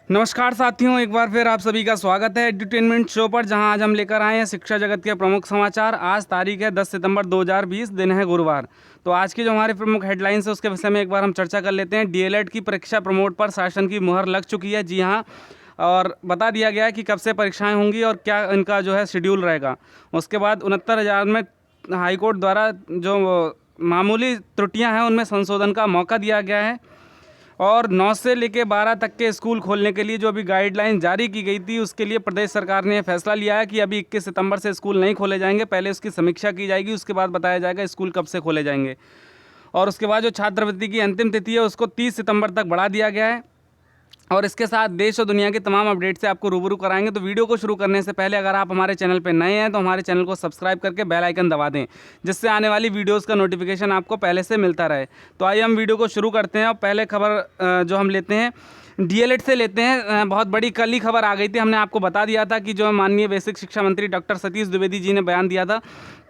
नमस्कार साथियों, एक बार फिर आप सभी का स्वागत है एड्यूटेनमेंट शो पर, जहां आज हम लेकर आए हैं शिक्षा जगत के प्रमुख समाचार। आज तारीख है 10 सितंबर 2020, दिन है गुरुवार। तो आज की जो हमारे प्रमुख हेडलाइंस है उसके विषय में एक बार हम चर्चा कर लेते हैं। डीएलएड की परीक्षा प्रमोट पर शासन की मुहर लग चुकी है। जी हाँ, और बता दिया गया है कि कब से परीक्षाएँ होंगी और क्या इनका जो है शेड्यूल रहेगा। उसके बाद 69,000 में हाईकोर्ट द्वारा जो मामूली त्रुटियाँ हैं उनमें संशोधन का मौका दिया गया है। और 9 से लेकर 12 तक के स्कूल खोलने के लिए जो अभी गाइडलाइन जारी की गई थी, उसके लिए प्रदेश सरकार ने फैसला लिया है कि अभी 21 सितंबर से स्कूल नहीं खोले जाएंगे। पहले उसकी समीक्षा की जाएगी, उसके बाद बताया जाएगा स्कूल कब से खोले जाएंगे। और उसके बाद जो छात्रवृत्ति की अंतिम तिथि है उसको 30 सितंबर तक बढ़ा दिया गया है। और इसके साथ देश और दुनिया के तमाम अपडेट से आपको रूबरू कराएंगे। तो वीडियो को शुरू करने से पहले अगर आप हमारे चैनल पर नए हैं तो हमारे चैनल को सब्सक्राइब करके बेल आइकन दबा दें, जिससे आने वाली वीडियोस का नोटिफिकेशन आपको पहले से मिलता रहे। तो आइए हम वीडियो को शुरू करते हैं। और पहले खबर जो हम लेते हैं डीएलएड से लेते हैं। बहुत बड़ी कल ही खबर आ गई थी। हमने आपको बता दिया था कि जो माननीय बेसिक शिक्षा मंत्री डॉक्टर सतीश द्विवेदी जी ने बयान दिया था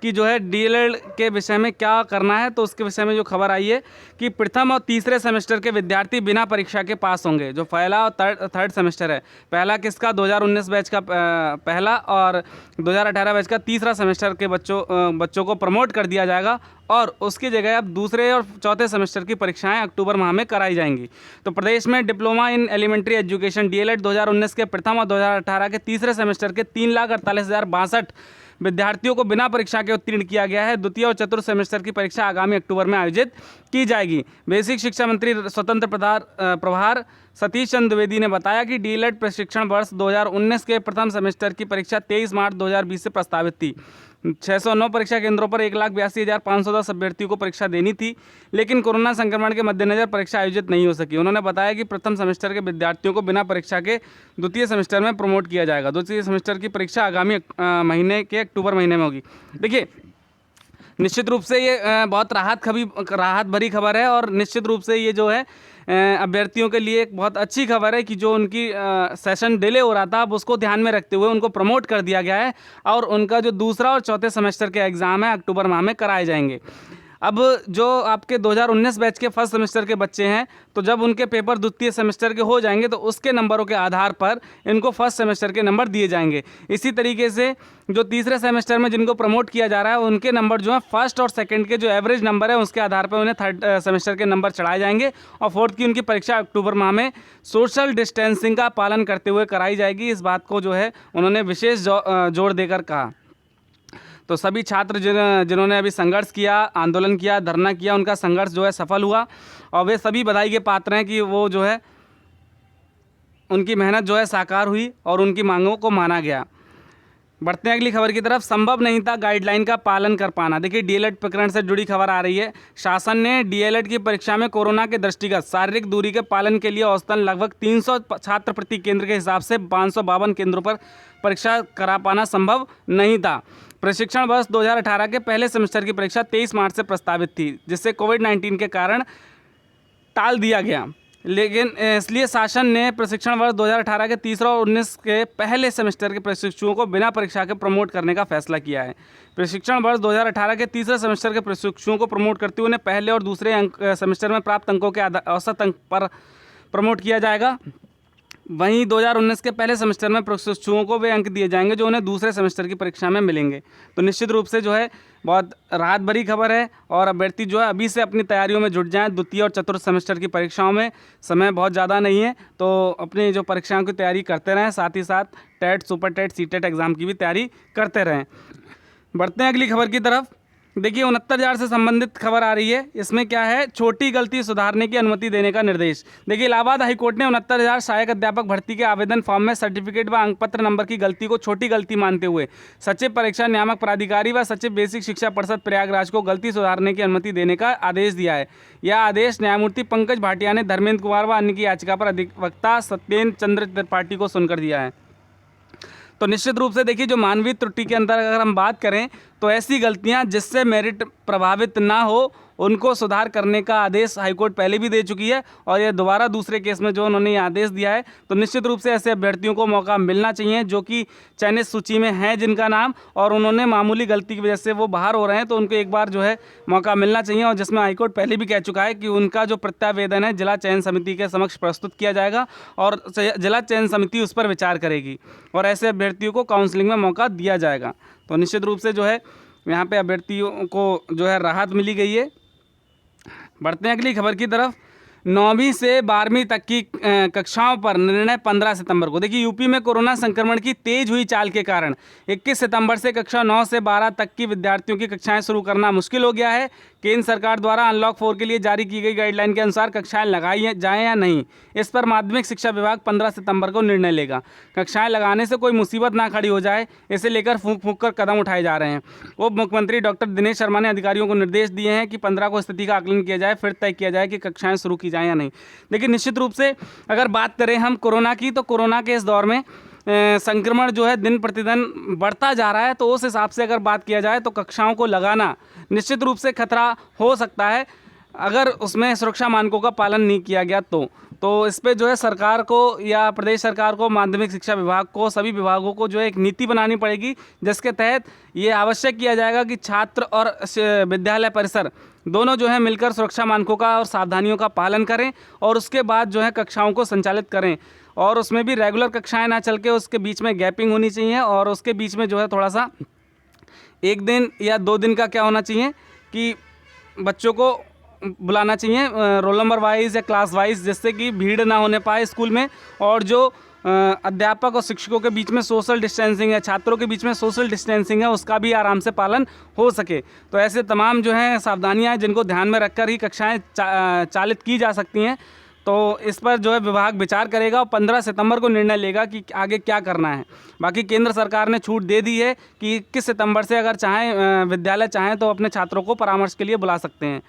कि जो है डीएलएड के विषय में क्या करना है। तो उसके विषय में जो खबर आई है कि प्रथम और तीसरे सेमेस्टर के विद्यार्थी बिना परीक्षा के पास होंगे। जो पहला और थर्ड सेमेस्टर है, पहला किसका 2019 बैच का पहला और 2018 बैच का तीसरा सेमेस्टर के बच्चों को प्रमोट कर दिया जाएगा। और उसकी जगह अब दूसरे और चौथे सेमेस्टर की परीक्षाएं अक्टूबर माह में कराई जाएंगी। तो प्रदेश में diploma in elementary education DElEd 2019 के प्रथम और 2018 के तीसरे सेमेस्टर के 3,48,062 विद्यार्थियों को बिना परीक्षा के उत्तीर्ण किया गया है। द्वितीय और चतुर्थ सेमेस्टर की परीक्षा आगामी अक्टूबर में आयोजित की जाएगी। बेसिक शिक्षा मंत्री स्वतंत्र प्रभार सतीश चंद्र द्विवेदी ने बताया कि डीएलएड प्रशिक्षण वर्ष 2019 के प्रथम सेमेस्टर की परीक्षा 23 मार्च 2020 से प्रस्तावित थी। 609 परीक्षा केंद्रों पर 1,82,510 अभ्यर्थियों को परीक्षा देनी थी, लेकिन कोरोना संक्रमण के मद्देनजर परीक्षा आयोजित नहीं हो सकी। उन्होंने बताया कि प्रथम सेमेस्टर के विद्यार्थियों को बिना परीक्षा के द्वितीय सेमेस्टर में प्रमोट किया जाएगा। द्वितीय सेमेस्टर की परीक्षा आगामी महीने के अक्टूबर महीने में होगी। देखिए, निश्चित रूप से ये बहुत राहत भरी खबर है। और निश्चित रूप से ये जो है अभ्यर्थियों के लिए एक बहुत अच्छी खबर है कि जो उनकी सेशन डिले हो रहा था, अब उसको ध्यान में रखते हुए उनको प्रमोट कर दिया गया है। और उनका जो दूसरा और चौथे सेमेस्टर के एग्ज़ाम है अक्टूबर माह में कराए जाएंगे। अब जो आपके 2019 बैच के फर्स्ट सेमेस्टर के बच्चे हैं, तो जब उनके पेपर द्वितीय सेमेस्टर के हो जाएंगे तो उसके नंबरों के आधार पर इनको फर्स्ट सेमेस्टर के नंबर दिए जाएंगे। इसी तरीके से जो तीसरे सेमेस्टर में जिनको प्रमोट किया जा रहा है उनके नंबर जो है फर्स्ट और सेकंड के जो एवरेज नंबर है उसके आधार पर उन्हें थर्ड सेमेस्टर के नंबर चढ़ाए जाएंगे। और फोर्थ की उनकी परीक्षा अक्टूबर माह में सोशल डिस्टेंसिंग का पालन करते हुए कराई जाएगी। इस बात को जो है उन्होंने विशेष जोर देकर कहा। तो सभी छात्र जिन्होंने अभी संघर्ष किया, आंदोलन किया, धरना किया, उनका संघर्ष जो है सफल हुआ और वे सभी बधाई के पात्र हैं कि वो जो है उनकी मेहनत जो है साकार हुई और उनकी मांगों को माना गया। बढ़ते हैं अगली खबर की तरफ। संभव नहीं था गाइडलाइन का पालन कर पाना। देखिए, डीएलएड प्रकरण से जुड़ी खबर आ रही है। शासन ने डीएलएड की परीक्षा में कोरोना के दृष्टिगत शारीरिक दूरी के पालन के लिए औसतन लगभग 300 छात्र प्रति केंद्र के हिसाब से 552 केंद्रों पर परीक्षा करा पाना संभव नहीं था। प्रशिक्षण वर्ष 2018 के पहले सेमेस्टर की परीक्षा 23 मार्च से प्रस्तावित थी, जिससे कोविड-19 के कारण टाल दिया गया। लेकिन इसलिए शासन ने प्रशिक्षण वर्ष 2018 के तीसरा और 19 के पहले सेमेस्टर के प्रशिक्षुओं को बिना परीक्षा के प्रमोट करने का फैसला किया है। प्रशिक्षण वर्ष 2018 के तीसरे सेमेस्टर के प्रशिक्षुओं को प्रमोट करते हुए उन्हें पहले और दूसरे सेमेस्टर में प्राप्त अंकों के औसत अंक पर प्रमोट किया जाएगा। वहीं 2019 के पहले सेमेस्टर में प्रशिक्षुओं को वे अंक दिए जाएंगे जो उन्हें दूसरे सेमेस्टर की परीक्षा में मिलेंगे। तो निश्चित रूप से जो है बहुत राहत भरी खबर है। और अभ्यर्थी जो है अभी से अपनी तैयारियों में जुट जाएं। द्वितीय और चतुर्थ सेमेस्टर की परीक्षाओं में समय बहुत ज़्यादा नहीं है, तो अपनी जो परीक्षाओं की तैयारी करते रहें, साथ ही साथ TET, super TET, CTET exam की भी तैयारी करते रहें। बढ़ते हैं अगली खबर की तरफ। देखिए, 69,000 से संबंधित खबर आ रही है। इसमें क्या है, छोटी गलती सुधारने की अनुमति देने का निर्देश। देखिए, इलाहाबाद हाईकोर्ट ने 69,000 सहायक अध्यापक भर्ती के आवेदन फॉर्म में सर्टिफिकेट व अंकपत्र नंबर की गलती को छोटी गलती मानते हुए सचिव परीक्षा नियामक प्राधिकारी व सचिव बेसिक शिक्षा परिषद प्रयागराज को गलती सुधारने की अनुमति देने का आदेश दिया है। यह आदेश न्यायमूर्ति पंकज भाटिया ने धर्मेंद्र कुमार व अन्य की याचिका पर अधिवक्ता सत्येंद्र चंद्र त्रिपाठी को सुनकर दिया है। तो निश्चित रूप से देखिए, जो मानवीय त्रुटि के अंदर अगर हम बात करें तो ऐसी गलतियां जिससे मेरिट प्रभावित ना हो उनको सुधार करने का आदेश हाईकोर्ट पहले भी दे चुकी है और ये दोबारा दूसरे केस में जो उन्होंने ये आदेश दिया है। तो निश्चित रूप से ऐसे अभ्यर्थियों को मौका मिलना चाहिए जो कि चयनित सूची में हैं जिनका नाम, और उन्होंने मामूली गलती की वजह से वो बाहर हो रहे हैं, तो उनको एक बार जो है मौका मिलना चाहिए। और जिसमें हाईकोर्ट पहले भी कह चुका है कि उनका जो प्रत्यावेदन है जिला चयन समिति के समक्ष प्रस्तुत किया जाएगा और जिला चयन समिति उस पर विचार करेगी और ऐसे अभ्यर्थियों को काउंसलिंग में मौका दिया जाएगा। तो निश्चित रूप से जो है यहाँ पे अभ्यर्थियों को जो है राहत मिली गई है। बढ़ते हैं अगली खबर की तरफ। 9वीं से 12वीं तक की कक्षाओं पर निर्णय 15 सितंबर को। देखिए यूपी में कोरोना संक्रमण की तेज हुई चाल के कारण 21 सितंबर से कक्षा 9 से 12 तक की विद्यार्थियों की कक्षाएं शुरू करना मुश्किल हो गया है। केंद्र सरकार द्वारा अनलॉक 4 के लिए जारी की गई गाइडलाइन के अनुसार कक्षाएं लगाई जाएं या नहीं, इस पर माध्यमिक शिक्षा विभाग 15 सितंबर को निर्णय लेगा। कक्षाएं लगाने से कोई मुसीबत ना खड़ी हो जाए, इसे लेकर फूंक फूंक कर कदम उठाए जा रहे हैं। उप मुख्यमंत्री डॉक्टर दिनेश शर्मा ने अधिकारियों को निर्देश दिए हैं कि 15 को स्थिति का आकलन किया जाए, फिर तय किया जाए कि कक्षाएं शुरू की जाएं या नहीं। देखिए निश्चित रूप से अगर बात करें हम कोरोना की, तो कोरोना के इस दौर में संक्रमण जो है दिन प्रतिदिन बढ़ता जा रहा है। तो उस हिसाब से अगर बात किया जाए तो कक्षाओं को लगाना निश्चित रूप से खतरा हो सकता है अगर उसमें सुरक्षा मानकों का पालन नहीं किया गया तो इस पे जो है सरकार को या प्रदेश सरकार को, माध्यमिक शिक्षा विभाग को, सभी विभागों को जो है एक नीति बनानी पड़ेगी जिसके तहत ये आवश्यक किया जाएगा कि छात्र और विद्यालय परिसर दोनों जो है मिलकर सुरक्षा मानकों का और सावधानियों का पालन करें और उसके बाद जो है कक्षाओं को संचालित करें। और उसमें भी रेगुलर कक्षाएं ना चल के उसके बीच में गैपिंग होनी चाहिए और उसके बीच में जो है थोड़ा सा 1 दिन या 2 दिन का क्या होना चाहिए कि बच्चों को बुलाना चाहिए रोल नंबर वाइज या क्लास वाइज, जिससे कि भीड़ ना होने पाए स्कूल में। और जो अध्यापक और शिक्षकों के बीच में सोशल डिस्टेंसिंग है, छात्रों के बीच में सोशल डिस्टेंसिंग है, उसका भी आराम से पालन हो सके। तो ऐसे तमाम जो हैं सावधानियां हैं जिनको ध्यान में रखकर ही कक्षाएं चालित की जा सकती हैं। तो इस पर जो है विभाग विचार करेगा और 15 सितंबर को निर्णय लेगा कि आगे क्या करना है। बाकी केंद्र सरकार ने छूट दे दी है कि 21 सितंबर से अगर चाहें विद्यालय चाहें तो अपने छात्रों को परामर्श के लिए बुला सकते हैं।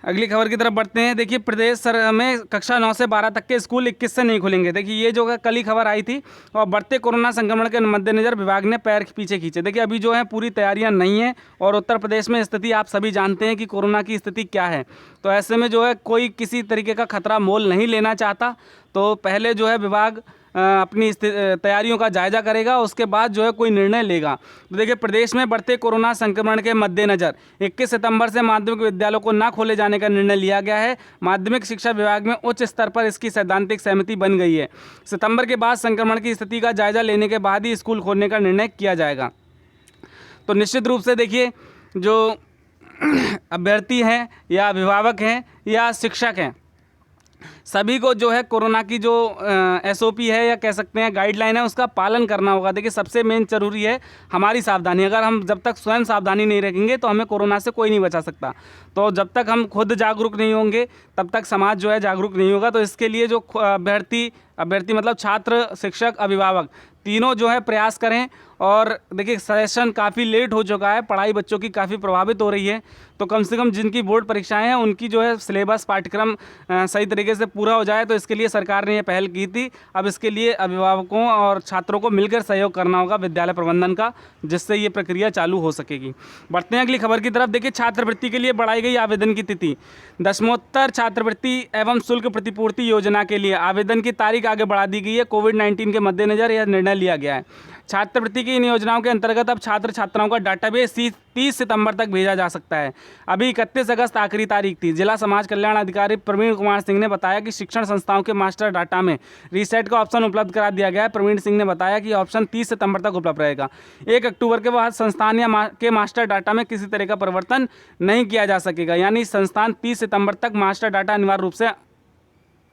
अगली खबर की तरफ बढ़ते हैं। देखिए प्रदेश में कक्षा 9 से 12 तक के स्कूल 21 से नहीं खुलेंगे। देखिए ये जो है कल ही खबर आई थी और बढ़ते कोरोना संक्रमण के मद्देनज़र विभाग ने पैर पीछे खींचे। देखिए अभी जो है पूरी तैयारियां नहीं हैं और उत्तर प्रदेश में स्थिति आप सभी जानते हैं कि कोरोना की स्थिति क्या है। तो ऐसे में जो है कोई किसी तरीके का खतरा मोल नहीं लेना चाहता, तो पहले जो है विभाग अपनी तैयारियों का जायजा करेगा, उसके बाद जो है कोई निर्णय लेगा। तो देखिए प्रदेश में बढ़ते कोरोना संक्रमण के मद्देनज़र 21 सितंबर से माध्यमिक विद्यालयों को ना खोले जाने का निर्णय लिया गया है। माध्यमिक शिक्षा विभाग में उच्च स्तर पर इसकी सैद्धांतिक सहमति बन गई है। सितंबर के बाद संक्रमण की स्थिति का जायजा लेने के बाद ही स्कूल खोलने का निर्णय किया जाएगा। तो निश्चित रूप से देखिए जो अभ्यर्थी हैं या अभिभावक हैं या शिक्षक हैं, सभी को जो है कोरोना की जो SOP है या कह सकते हैं गाइडलाइन है उसका पालन करना होगा। देखिए सबसे मेन जरूरी है हमारी सावधानी। अगर हम जब तक स्वयं सावधानी नहीं रखेंगे तो हमें कोरोना से कोई नहीं बचा सकता। तो जब तक हम खुद जागरूक नहीं होंगे तब तक समाज जो है जागरूक नहीं होगा। तो इसके लिए जो अभ्यर्थी मतलब छात्र, शिक्षक, अभिभावक तीनों जो है प्रयास करें। और देखिए सेशन काफ़ी लेट हो चुका है, पढ़ाई बच्चों की काफ़ी प्रभावित हो रही है। तो कम से कम जिनकी बोर्ड परीक्षाएं हैं उनकी जो है सिलेबस पाठ्यक्रम सही तरीके से पूरा हो जाए। तो इसके लिए सरकार ने ये पहल की थी। अब इसके लिए अभिभावकों और छात्रों को मिलकर सहयोग करना होगा विद्यालय प्रबंधन का, जिससे ये प्रक्रिया चालू हो सकेगी। बढ़ते हैं अगली खबर की तरफ। देखिए छात्रवृत्ति के लिए बढ़ाई गई आवेदन की तिथि। दशमोत्तर छात्रवृत्ति एवं शुल्क प्रतिपूर्ति योजना के लिए आवेदन की तारीख आगे बढ़ा दी गई है। कोविड-19 के मद्देनज़र यह निर्णय लिया गया है। छात्रवृत्ति की इन योजनाओं के अंतर्गत अब छात्र छात्राओं का डाटाबेस 30 सितंबर तक भेजा जा सकता है। अभी 31 अगस्त आखिरी तारीख थी। जिला समाज कल्याण अधिकारी प्रवीण कुमार सिंह ने बताया कि शिक्षण संस्थाओं के मास्टर डाटा में रीसेट का ऑप्शन उपलब्ध करा दिया गया है। प्रवीण सिंह ने बताया कि ऑप्शन 30 सितंबर तक उपलब्ध रहेगा। 1 अक्टूबर के बाद संस्थान या के मास्टर डाटा में किसी तरह का परिवर्तन नहीं किया जा सकेगा। यानी संस्थान 30 सितंबर तक मास्टर डाटा अनिवार्य रूप से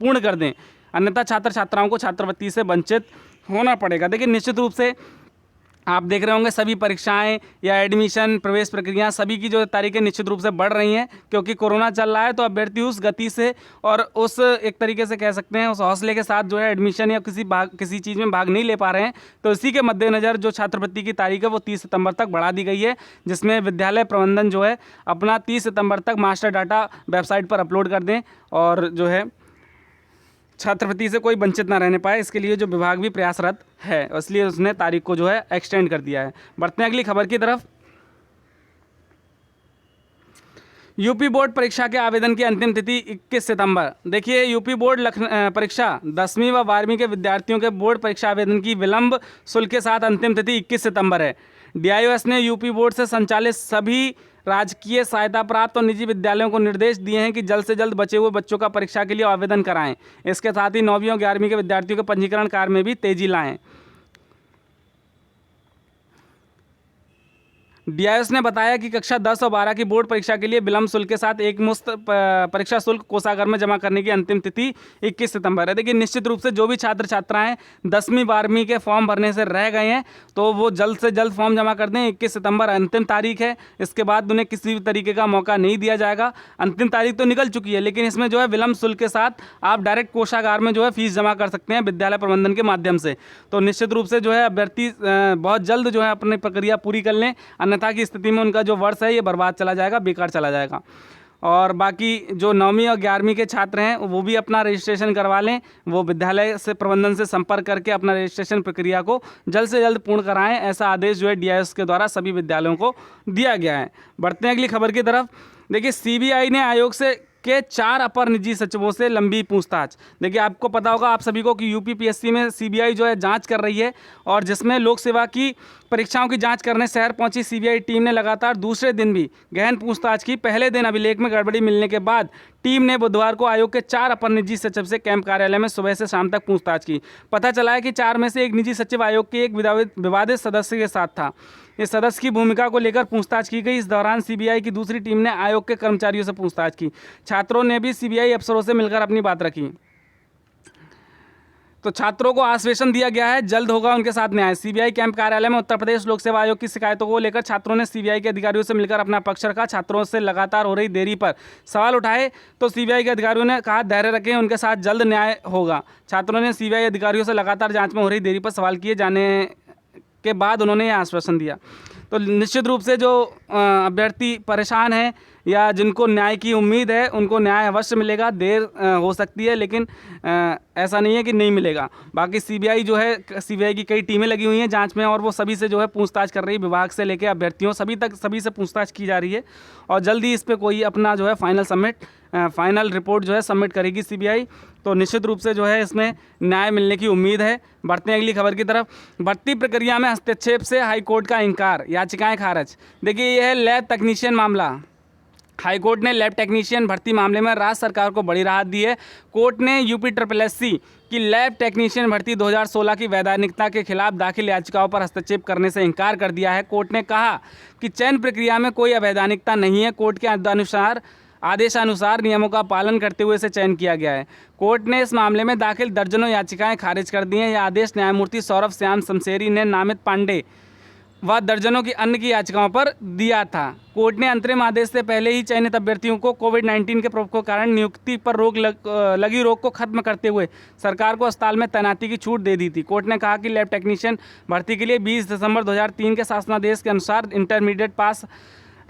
पूर्ण कर दें, अन्यथा छात्र छात्राओं को छात्रवृत्ति से वंचित होना पड़ेगा। देखिए निश्चित रूप से आप देख रहे होंगे सभी परीक्षाएं या एडमिशन, प्रवेश प्रक्रिया सभी की जो तारीखें निश्चित रूप से बढ़ रही हैं, क्योंकि कोरोना चल रहा है। तो अभ्यर्थी उस गति से और उस एक तरीके से कह सकते हैं उस हौसले के साथ जो है एडमिशन या किसी चीज़ में भाग नहीं ले पा रहे हैं। तो इसी के मद्देनज़र जो छात्रवृत्ति की तारीख है वो 30 सितंबर तक बढ़ा दी गई है, जिसमें विद्यालय प्रबंधन जो है अपना 30 सितंबर तक मास्टर डाटा वेबसाइट पर अपलोड कर दें और जो है छात्रवृत्ति से कोई वंचित ना रहने पाए। इसके लिए जो विभाग भी प्रयासरत है, इसलिए उसने तारीख को जो है एक्सटेंड कर दिया है। बढ़ते हैं अगली खबर की तरफ। यूपी बोर्ड परीक्षा के आवेदन की अंतिम तिथि 21 सितंबर। देखिए, यूपी बोर्ड परीक्षा 10वीं व 12वीं के विद्यार्थियों के बोर्ड परीक्षा आवेदन की विलंब शुल्क के साथ अंतिम तिथि 21 सितंबर है। डीआईओएस ने यूपी बोर्ड से संचालित सभी राजकीय सहायता प्राप्त और निजी विद्यालयों को निर्देश दिए हैं कि जल्द से जल्द बचे हुए बच्चों का परीक्षा के लिए आवेदन कराएं। इसके साथ ही 9वीं और 11वीं के विद्यार्थियों के पंजीकरण कार्य में भी तेजी लाएं। डीआईओएस ने बताया कि कक्षा 10 और 12 की बोर्ड परीक्षा के लिए विलंब शुल्क के साथ एक मुश्त परीक्षा शुल्क कोषागार में जमा करने की अंतिम तिथि 21 सितंबर है। देखिए, निश्चित रूप से जो भी छात्र छात्राएं 10वीं 12वीं के फॉर्म भरने से रह गए हैं तो वो जल्द से जल्द फॉर्म जमा कर दें। 21 सितंबर अंतिम तारीख है। इसके बाद उन्हें किसी भी तरीके का मौका नहीं दिया जाएगा। अंतिम तारीख तो निकल चुकी है, लेकिन इसमें जो है विलंब शुल्क के साथ आप डायरेक्ट कोषागार में जो है फीस जमा कर सकते हैं विद्यालय प्रबंधन के माध्यम से। तो निश्चित रूप से जो है अभ्यर्थी बहुत जल्द जो है अपनी प्रक्रिया पूरी कर लें, अन्यथा की स्थिति में उनका जो वर्ष है ये बर्बाद चला जाएगा, बेकार चला जाएगा। और बाकी जो 9वीं और 11वीं के छात्र हैं वो भी अपना रजिस्ट्रेशन करवा लें। वो विद्यालय से प्रबंधन से संपर्क करके अपना रजिस्ट्रेशन प्रक्रिया को जल्द से जल्द पूर्ण कराएं। ऐसा आदेश जो है डीआईओएस के द्वारा सभी विद्यालयों को दिया गया है। बढ़ते हैं अगली खबर की तरफ। देखिए, सीबीआई ने आयोग से के 4 अपर निजी सचिवों से लंबी पूछताछ। देखिए, आपको पता होगा आप सभी को कि यूपीपीएससी में सीबीआई जो है जांच कर रही है, और जिसमें लोक सेवा की परीक्षाओं की जांच करने शहर पहुंची सीबीआई टीम ने लगातार दूसरे दिन भी गहन पूछताछ की। पहले दिन अभिलेख में गड़बड़ी मिलने के बाद टीम ने बुधवार को आयोग के 4 अपर निजी सचिव से कैंप कार्यालय में सुबह से शाम तक पूछताछ की। पता चला है कि 4 में से एक निजी सचिव आयोग के एक विवादित सदस्य के साथ था। इस सदस्य की भूमिका को लेकर पूछताछ की गई। इस दौरान सीबीआई की दूसरी टीम ने आयोग के कर्मचारियों से पूछताछ की। छात्रों ने भी सीबीआई अफसरों से मिलकर अपनी बात रखी। तो छात्रों को आश्वासन दिया गया है जल्द होगा उनके साथ न्याय। सीबीआई कैंप कार्यालय में उत्तर प्रदेश लोक सेवा आयोग की शिकायतों को लेकर छात्रों ने सीबीआई के अधिकारियों से मिलकर अपना पक्ष रखा। छात्रों से लगातार हो रही देरी पर सवाल उठाए तो सीबीआई के अधिकारियों ने कहा धैर्य रखें, उनके साथ जल्द न्याय होगा। छात्रों ने सीबीआई अधिकारियों से लगातार जाँच में हो रही देरी पर सवाल किए जाने के बाद उन्होंने यह आश्वासन दिया। तो निश्चित रूप से जो अभ्यर्थी परेशान हैं या जिनको न्याय की उम्मीद है उनको न्याय अवश्य मिलेगा। देर हो सकती है, लेकिन ऐसा नहीं है कि नहीं मिलेगा। बाकी सीबीआई जो है, सीबीआई की कई टीमें लगी हुई हैं जांच में, और वो सभी से जो है पूछताछ कर रही है। विभाग से लेकर अभ्यर्थियों सभी से पूछताछ की जा रही है, और जल्दी इस पर कोई अपना जो है फाइनल रिपोर्ट जो है सबमिट करेगी सीबीआई। तो निश्चित रूप से जो है इसमें न्याय मिलने की उम्मीद है। बढ़ते हैं अगली खबर की तरफ। भर्ती प्रक्रिया में हस्तक्षेप से हाईकोर्ट का इंकार, याचिकाएं खारिज। देखिए, यह है लैब टेक्नीशियन मामला। हाईकोर्ट ने लैब टेक्नीशियन भर्ती मामले में राज्य सरकार को बड़ी राहत दी है। कोर्ट ने यूपीएससी की लैब टेक्नीशियन भर्ती 2016 की वैधानिकता के खिलाफ दाखिल याचिकाओं पर हस्तक्षेप करने से इनकार कर दिया है। कोर्ट ने कहा कि चयन प्रक्रिया में कोई अवैधानिकता नहीं है। कोर्ट के आदेशानुसार नियमों का पालन करते हुए इसे चयन किया गया है। कोर्ट ने इस मामले में दाखिल दर्जनों याचिकाएं खारिज कर दी हैं। यह आदेश न्यायमूर्ति सौरभ श्याम शमशेरी ने नामित पांडे व दर्जनों की अन्य की याचिकाओं पर दिया था। कोर्ट ने अंतरिम आदेश से पहले ही चयनित अभ्यर्थियों को कोविड-19 के प्रकोप के कारण नियुक्ति पर लगी रोक को खत्म करते हुए सरकार को अस्पताल में तैनाती की छूट दे दी थी। कोर्ट ने कहा कि लैब टेक्नीशियन भर्ती के लिए 20 दिसंबर 2003 के शासनादेश के अनुसार इंटरमीडिएट पास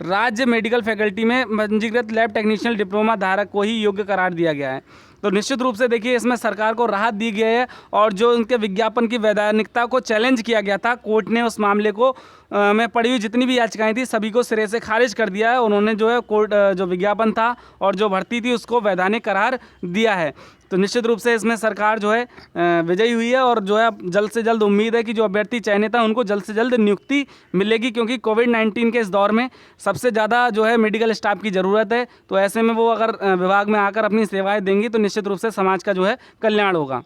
राज्य मेडिकल फैकल्टी में पंजीकृत लैब टेक्नीशियन डिप्लोमा धारक को ही योग्य करार दिया गया है। तो निश्चित रूप से देखिए, इसमें सरकार को राहत दी गई है, और जो उनके विज्ञापन की वैधानिकता को चैलेंज किया गया था, कोर्ट ने उस मामले को में पड़ी हुई जितनी भी याचिकाएं थी सभी को सिरे से खारिज कर दिया है। उन्होंने जो है कोर्ट जो विज्ञापन था और जो भर्ती थी उसको वैधानिक करार दिया है। तो निश्चित रूप से इसमें सरकार जो है विजयी हुई है, और जो है जल्द से जल्द उम्मीद है कि जो अभ्यर्थी चयनित हैं उनको जल्द से जल्द नियुक्ति मिलेगी, क्योंकि कोविड-19 के इस दौर में सबसे ज़्यादा जो है मेडिकल स्टाफ की ज़रूरत है। तो ऐसे में वो अगर विभाग में आकर अपनी सेवाएं देंगी तो निश्चित रूप से समाज का जो है कल्याण होगा।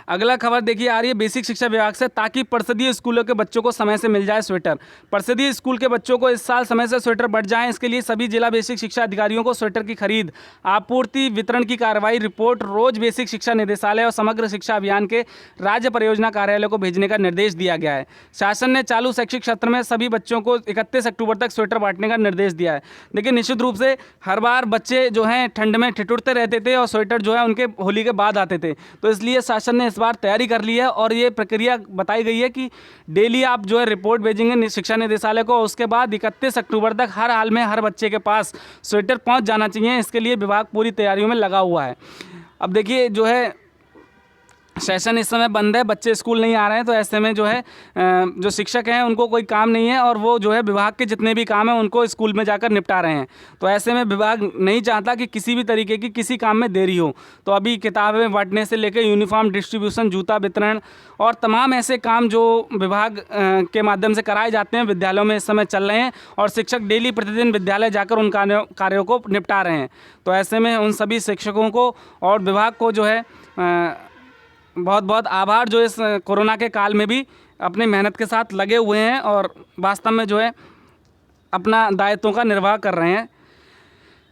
अगला खबर देखिए आ रही है बेसिक शिक्षा विभाग से, ताकि परिषदीय स्कूलों के बच्चों को समय से मिल जाए स्वेटर। परिषदीय स्कूल के बच्चों को इस साल समय से स्वेटर बढ़ जाएं, इसके लिए सभी जिला बेसिक शिक्षा अधिकारियों को स्वेटर की खरीद, आपूर्ति, वितरण की कार्रवाई रिपोर्ट रोज बेसिक शिक्षा निदेशालय और समग्र शिक्षा अभियान के राज्य परियोजना कार्यालय को भेजने का निर्देश दिया गया है। शासन ने चालू शैक्षिक सत्र में सभी बच्चों को 31 अक्टूबर तक स्वेटर बांटने का निर्देश दिया है। देखिए, निश्चित रूप से हर बार बच्चे जो हैं ठंड में ठिठुरते रहते थे और स्वेटर जो है उनके होली के बाद आते थे, तो इसलिए शासन ने इस बार तैयारी कर ली है, और ये प्रक्रिया बताई गई है कि डेली आप जो है रिपोर्ट भेजेंगे शिक्षा निदेशालय को। उसके बाद 31 अक्टूबर तक हर हाल में हर बच्चे के पास स्वेटर पहुंच जाना चाहिए। इसके लिए विभाग पूरी तैयारियों में लगा हुआ है। अब देखिए, जो है सेशन इस समय बंद है, बच्चे स्कूल नहीं आ रहे हैं, तो ऐसे में जो है जो शिक्षक हैं उनको कोई काम नहीं है और वो जो है विभाग के जितने भी काम हैं उनको स्कूल में जाकर निपटा रहे हैं। तो ऐसे में विभाग नहीं चाहता कि किसी भी तरीके की किसी काम में देरी हो। तो अभी किताबें बांटने से लेकर यूनिफॉर्म डिस्ट्रीब्यूशन, जूता वितरण और तमाम ऐसे काम जो विभाग के माध्यम से कराए जाते हैं विद्यालयों में इस समय चल रहे हैं और शिक्षक डेली प्रतिदिन विद्यालय जाकर उन कार्यों को निपटा रहे हैं। तो ऐसे में उन सभी शिक्षकों को और विभाग को जो है बहुत बहुत आभार, जो इस कोरोना के काल में भी अपनी मेहनत के साथ लगे हुए हैं और वास्तव में जो है अपना दायित्वों का निर्वाह कर रहे हैं।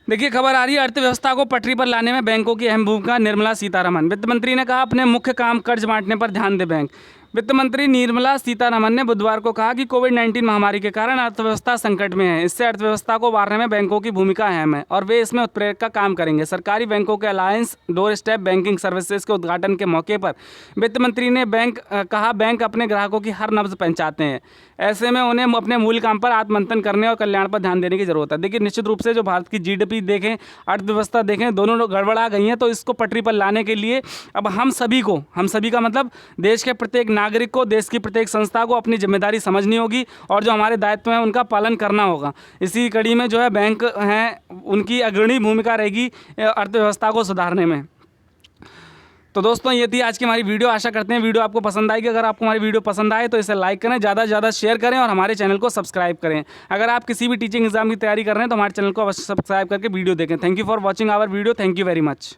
देखिए, खबर आ रही है, अर्थव्यवस्था को पटरी पर लाने में बैंकों की अहम भूमिका, निर्मला सीतारमन। वित्त मंत्री ने कहा अपने मुख्य काम कर्ज बांटने पर ध्यान दे बैंक। वित्त मंत्री निर्मला सीतारमन ने बुधवार को कहा कि कोविड-19 महामारी के कारण अर्थव्यवस्था संकट में है। इससे अर्थव्यवस्था को उबारने में बैंकों की भूमिका अहम है और वे इसमें उत्प्रेरक का काम करेंगे। सरकारी बैंकों के alliance door step banking services के उद्घाटन के मौके पर वित्त मंत्री ने बैंक अपने ग्राहकों की हर नब्ज पहचानते हैं। ऐसे में उन्हें अपने मूल काम पर आत्ममंथन करने और कल्याण पर ध्यान देने की जरूरत है। देखिए, निश्चित रूप से जो भारत की GDP देखें, अर्थव्यवस्था देखें, दोनों गड़बड़ा गई हैं। तो इसको पटरी पर लाने के लिए अब हम सभी का मतलब देश के प्रत्येक नागरिक को, देश की प्रत्येक संस्था को अपनी जिम्मेदारी समझनी होगी और जो हमारे दायित्व हैं उनका पालन करना होगा। इसी कड़ी में जो है बैंक हैं, उनकी अग्रणी भूमिका रहेगी अर्थव्यवस्था को सुधारने में। तो दोस्तों, ये थी आज की हमारी वीडियो। आशा करते हैं वीडियो आपको पसंद आएगी। अगर आपको हमारी वीडियो पसंद आए तो इसे लाइक करें, ज़्यादा से ज़्यादा शेयर करें और हमारे चैनल को सब्सक्राइब करें। अगर आप किसी भी टीचिंग एग्जाम की तैयारी कर रहे हैं तो हमारे चैनल को अवश्य सब्सक्राइब करके वीडियो देखें। Thank you for watching our video. Thank you very much.